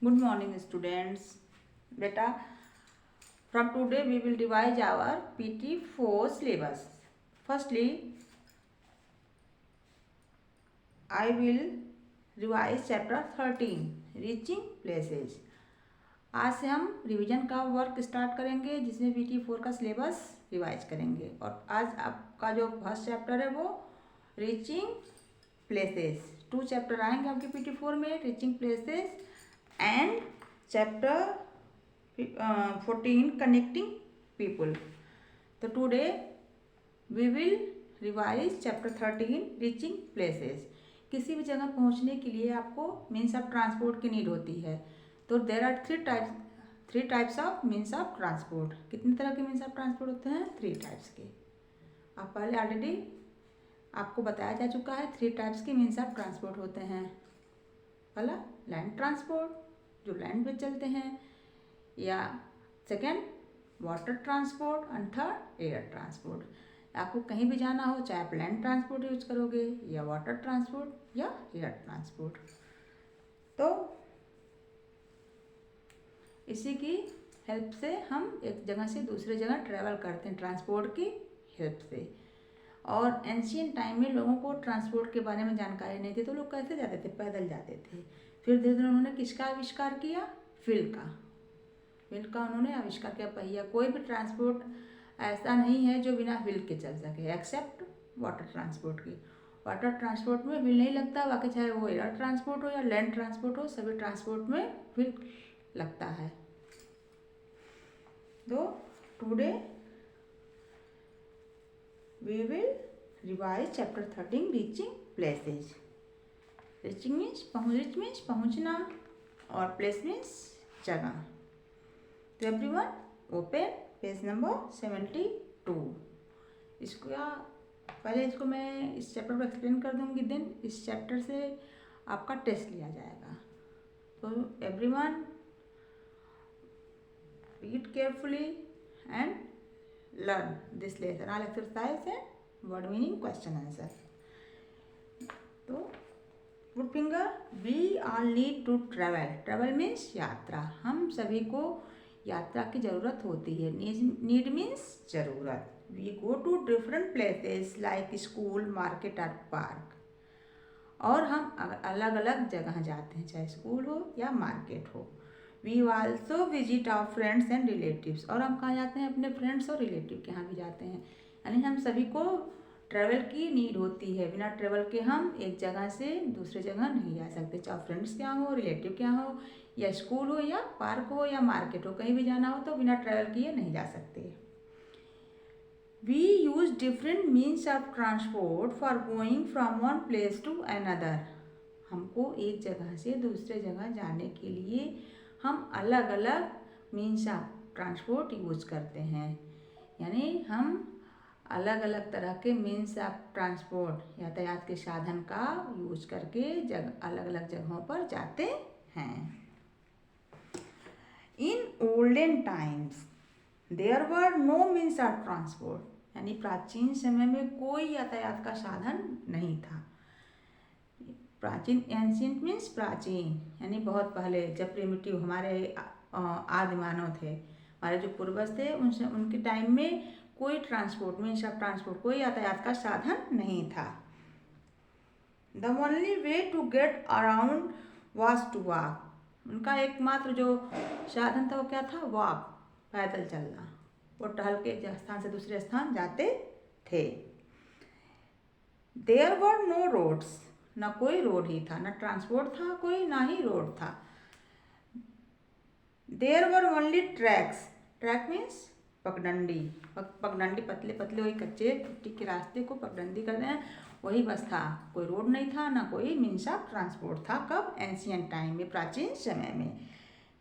Good morning, students. Beta, from today we will revise our PT4 syllabus. Firstly, I will revise chapter 13, Reaching Places. आज से हम revision का work start करेंगे जिसमें PT4 का syllabus revise करेंगे। और आज आपका जो फर्स्ट चैप्टर है वो रीचिंग प्लेसेस। 2 चैप्टर आएंगे आपके PT4 में, reaching places and chapter 14 connecting people. तो today we will revise chapter 13 reaching places. किसी भी जगह पहुंचने के लिए आपको मीन्स ऑफ ट्रांसपोर्ट की नीड होती है। तो there are three types of means of transport. कितनी तरह के मीन्स ऑफ ट्रांसपोर्ट होते हैं? 3 टाइप्स के। आप पहले ऑलरेडी आपको बताया जा चुका है 3 टाइप्स के मीन्स ऑफ ट्रांसपोर्ट होते हैं। पहला लैंड ट्रांसपोर्ट जो लैंड पे चलते हैं, या second water transport and third air transport. आपको कहीं भी जाना हो चाहे आप लैंड ट्रांसपोर्ट यूज करोगे या वाटर ट्रांसपोर्ट या एयर ट्रांसपोर्ट। तो इसी की हेल्प से हम एक जगह से दूसरे जगह ट्रैवल करते हैं ट्रांसपोर्ट की हेल्प से। और एंशियंट टाइम में लोगों को ट्रांसपोर्ट के बारे में जानकारी नहीं थी तो लोग कैसे जाते थे? पैदल जाते थे। फिर धीरे धीरे उन्होंने किसका आविष्कार किया? व्हील का उन्होंने आविष्कार किया। पहिया कोई भी ट्रांसपोर्ट ऐसा नहीं है जो बिना व्हील के चल सके एक्सेप्ट वाटर ट्रांसपोर्ट की। वाटर ट्रांसपोर्ट में व्हील नहीं लगता, बाकी चाहे वो एयर ट्रांसपोर्ट हो या लैंड ट्रांसपोर्ट हो, सभी ट्रांसपोर्ट में व्हील लगता है। तो today we will revise chapter 13 reaching places. Reaching means पहुंचना और place means जगह। तो एवरीवन ओपन पेज नंबर 72। इसको मैं इस चैप्टर को एक्सप्लेन कर दूंगी, देन इस चैप्टर से आपका टेस्ट लिया जाएगा। तो everyone read carefully and learn this lesson. All exercise and word meaning question answer. तो put finger, we all need to travel. Travel means यात्रा। हम सभी को यात्रा की ज़रूरत होती है। Need means ज़रूरत। We go to different places like school, market or park. और हम अलग अलग जगह जाते हैं, चाहे स्कूल हो या मार्केट हो। We also visit our friends and relatives. और हम कहाँ जाते हैं? अपने फ्रेंड्स और रिलेटिव के यहाँ भी जाते हैं। यानी हम सभी को ट्रैवल की नीड होती है। बिना ट्रैवल के हम एक जगह से दूसरे जगह नहीं जा सकते, चाहे फ्रेंड्स के यहाँ हो, रिलेटिव के यहाँ हो, या स्कूल हो या पार्क हो या मार्केट हो, कहीं भी जाना हो तो बिना ट्रैवल किए नहीं जा सकते। We use different means of transport for going from one place to another. हमको एक जगह से दूसरे जगह जाने के लिए हम अलग अलग मीन्स ऑफ ट्रांसपोर्ट यूज करते हैं। यानी हम अलग अलग तरह के मीन्स ऑफ ट्रांसपोर्ट यातायात के साधन का यूज करके अलग अलग जगहों पर जाते हैं। In olden times there were no means of transport. यानी प्राचीन समय में कोई यातायात का साधन नहीं था। प्राचीन एंशियंट मीन्स प्राचीन, यानी बहुत पहले, जब प्रिमिटिव हमारे आदि मानव थे, हमारे जो पूर्वज थे, उनके टाइम में कोई ट्रांसपोर्ट मीन्स ऑफ ट्रांसपोर्ट, कोई यातायात का साधन नहीं था। The only way to get around was to walk. उनका एकमात्र जो साधन था वो क्या था? वॉक, पैदल चलना। वो टहल के एक स्थान से दूसरे स्थान जाते थे। There were no roads. ना कोई रोड ही था, ना ट्रांसपोर्ट था कोई, ना ही रोड था। There were only tracks. Track means पगडंडी। पगडंडी पतले पतले वही कच्चे मिट्टी के रास्ते को पगडंडी करते हैं, वही बस था। कोई रोड नहीं था, ना कोई मीन्स ऑफ ट्रांसपोर्ट था। कब? एंशियंट टाइम में, प्राचीन समय में।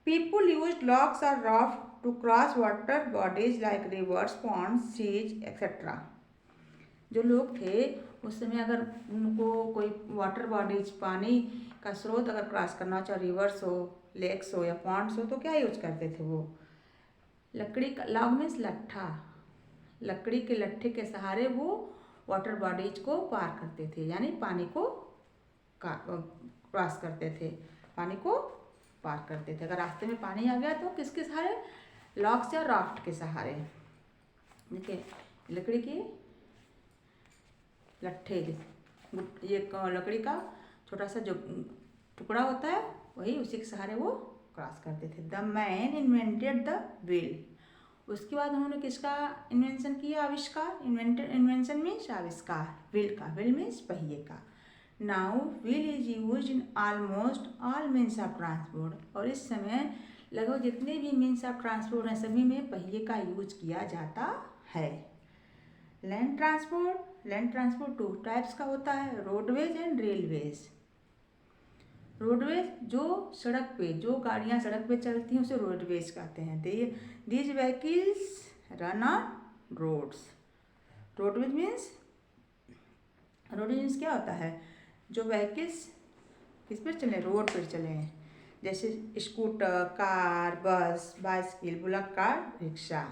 पीपुल यूज लॉक्स और raft to cross water bodies like rivers, ponds, seas etcetera. जो लोग थे उस समय अगर उनको कोई वाटर बॉडीज, पानी का स्रोत अगर क्रॉस करना हो, चाहे रिवर्स हो, लेक्स हो या पॉन्ड्स हो, तो क्या यूज करते थे? वो लकड़ी का, लॉग मीन्स लट्ठा, लकड़ी के लट्ठे के सहारे वो वाटर बॉडीज को पार करते थे, यानी पानी को क्रॉस करते थे, पानी को पार करते थे। अगर रास्ते में पानी आ गया तो किसके सहारे, लॉक्स या राफ्ट के सहारे। देखिए लकड़ी की लट्ठे, ये लकड़ी का छोटा सा जो टुकड़ा होता है वही, उसी के सहारे वो क्रॉस करते थे। The man invented the wheel, उसके बाद उन्होंने किसका इन्वेंशन किया, आविष्कार। इन्वेंशन मीन्स आविष्कार, व्हील का, व्हील मीन्स पहिए का। Now wheel is use in almost all means of transport, और इस समय लगभग जितने भी मीन्स ऑफ ट्रांसपोर्ट हैं सभी में पहिए का यूज किया जाता है। Land transport, land transport 2 types का होता है, रोडवेज एंड रेलवेज। रोडवेज जो सड़क पे, जो गाड़ियाँ सड़क पे चलती हैं उसे रोडवेज कहते हैं। These vehicles run on roads. Roadways means क्या होता है, जो व्हीकल्स किस पर चले, रोड पर चले हैं, जैसे स्कूटर, कार, बस, बाइसिकल, बुलक कार्ट, रिक्शा।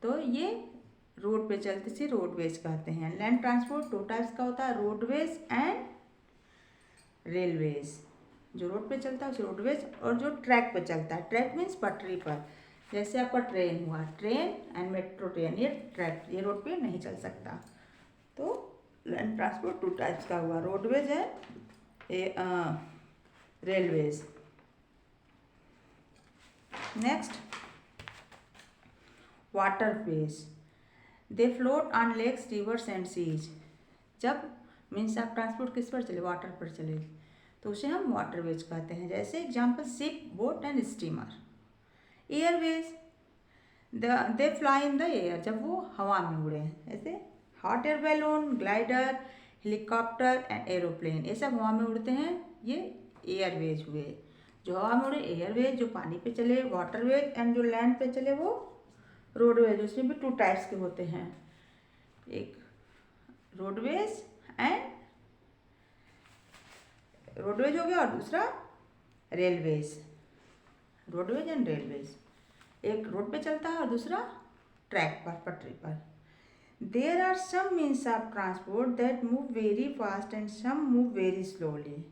तो ये रोड पे चलते से रोडवेज कहते हैं। लैंड ट्रांसपोर्ट 2 टाइप्स का होता है, रोडवेज एंड रेलवेज। जो रोड पे चलता है उसे रोडवेज, और जो ट्रैक पे चलता है, ट्रैक मीन्स पटरी पर, जैसे आपका ट्रेन हुआ, ट्रेन एंड मेट्रो ट्रेन, ये ट्रैक, ये रोड पे नहीं चल सकता। तो लैंड ट्रांसपोर्ट 2 टाइप्स का हुआ, रोडवेज है railways. Next waterways, they float on lakes, rivers and seas. जब मीन्स ऑफ ट्रांसपोर्ट किस पर चले, वाटर पर चले, तो उसे हम वाटरवेज कहते हैं। जैसे example ship, boat and steamer. Airways, they fly in the air, जब वो हवा में उड़े, जैसे hot air balloon, glider, helicopter and aeroplane, ये सब हवा में उड़ते हैं, ये एयरवेज हुए। जो हवा में उड़े एयरवेज, जो पानी पे चले वाटरवेज, एंड जो लैंड पे चले वो रोडवेज। उसमें भी 2 टाइप्स के होते हैं, एक रोडवेज हो गया और दूसरा रेलवेज। रोडवेज एंड रेलवेज, एक रोड पे चलता है और दूसरा ट्रैक पर, पटरी पर। There are some means of transport that move very fast and some move very slowly.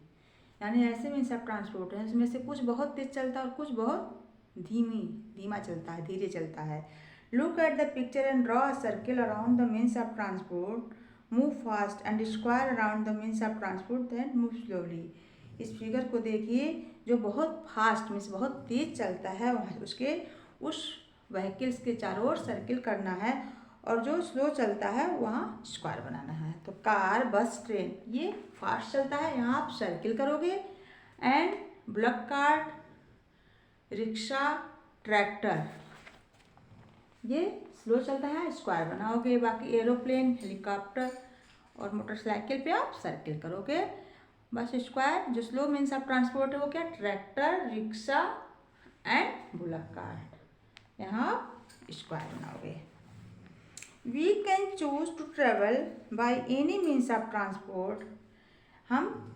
यानी ऐसे मीन्स ऑफ ट्रांसपोर्ट हैं उसमें से कुछ बहुत तेज चलता है और कुछ बहुत धीमा चलता है, धीरे चलता है। Look at the picture and draw a circle around the means of transport move fast and square around the means of transport that move slowly. इस फिगर को देखिए, जो बहुत फास्ट मीन्स बहुत तेज चलता है वहाँ उसके उस व्हीकल्स के चारों ओर सर्किल करना है, और जो स्लो चलता है वहाँ स्क्वायर बनाना है। तो कार, बस, ट्रेन ये फास्ट चलता है, यहाँ आप सर्किल करोगे, and bullock cart, rickshaw, tractor ये स्लो चलता है, स्क्वायर बनाओगे। बाकी एरोप्लेन, हेलीकॉप्टर और मोटरसाइकिल पे आप सर्किल करोगे, बस स्क्वायर। जो स्लो मीन्स ऑफ ट्रांसपोर्ट है वो क्या, tractor, rickshaw and bullock cart, यहाँ आप स्क्वायर बनाओगे। We can choose to travel by any means of transport. हम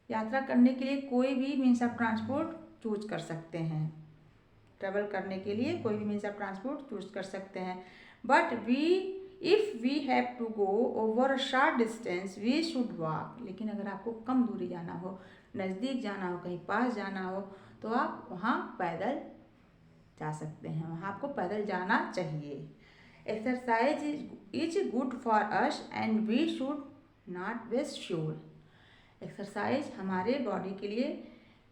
यात्रा करने के लिए कोई भी मीन्स ऑफ ट्रांसपोर्ट चूज कर सकते हैं, ट्रेवल करने के लिए कोई भी मीन्स ऑफ ट्रांसपोर्ट चूज कर सकते हैं। But if we have to go over a short distance we should walk. लेकिन अगर आपको कम दूरी जाना हो, नज़दीक जाना हो, कहीं पास जाना हो, तो आप वहाँ पैदल जा सकते हैं, वहाँ आपको पैदल जाना चाहिए। Exercise is good for us and we should not waste fuel. Exercise हमारे बॉडी के लिए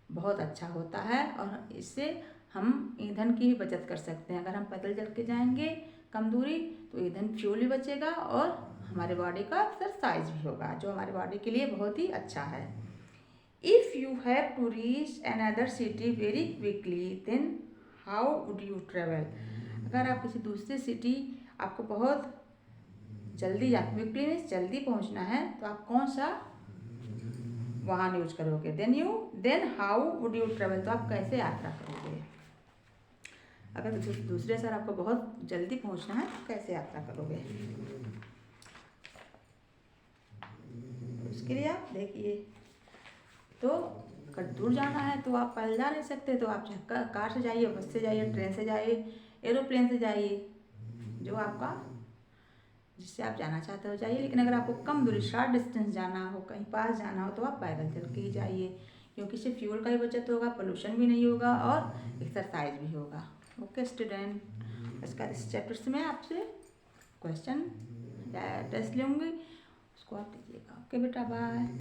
बहुत अच्छा होता है और इससे हम ईंधन की भी बचत कर सकते हैं। अगर हम पैदल चल के जाएंगे कम दूरी तो ईंधन फ्यूल भी बचेगा और हमारे बॉडी का एक्सरसाइज भी होगा, जो हमारे बॉडी के लिए बहुत ही अच्छा है। If you have to reach another city very quickly then how would you travel. अगर आप किसी दूसरी सिटी आपको बहुत जल्दी या क्विकली में जल्दी पहुंचना है तो आप कौन सा वाहन यूज करोगे, then how would you travel, तो आप कैसे यात्रा करोगे। अगर दूसरे शहर आपको बहुत जल्दी पहुंचना है तो कैसे यात्रा करोगे। उसके लिए आप देखिए, तो अगर दूर जाना है तो आप पैदल जा नहीं सकते, तो आप कार से जाइए, बस से जाइए, ट्रेन से जाइए, एरोप्लेन से जाइए, जो आपका जिससे आप जाना चाहते हो जाइए। लेकिन अगर आपको कम दूरी शॉर्ट डिस्टेंस जाना हो, कहीं पास जाना हो, तो आप पैदल चल के ही जाइए। क्योंकि इससे फ्यूल का भी बचत होगा, पोल्यूशन भी नहीं होगा और एक्सरसाइज भी होगा। ओके स्टूडेंट, इसका इस चैप्टर से मैं आपसे क्वेश्चन या टेस्ट लूँगी, उसको आप दीजिएगा। ओके बेटा, बाय।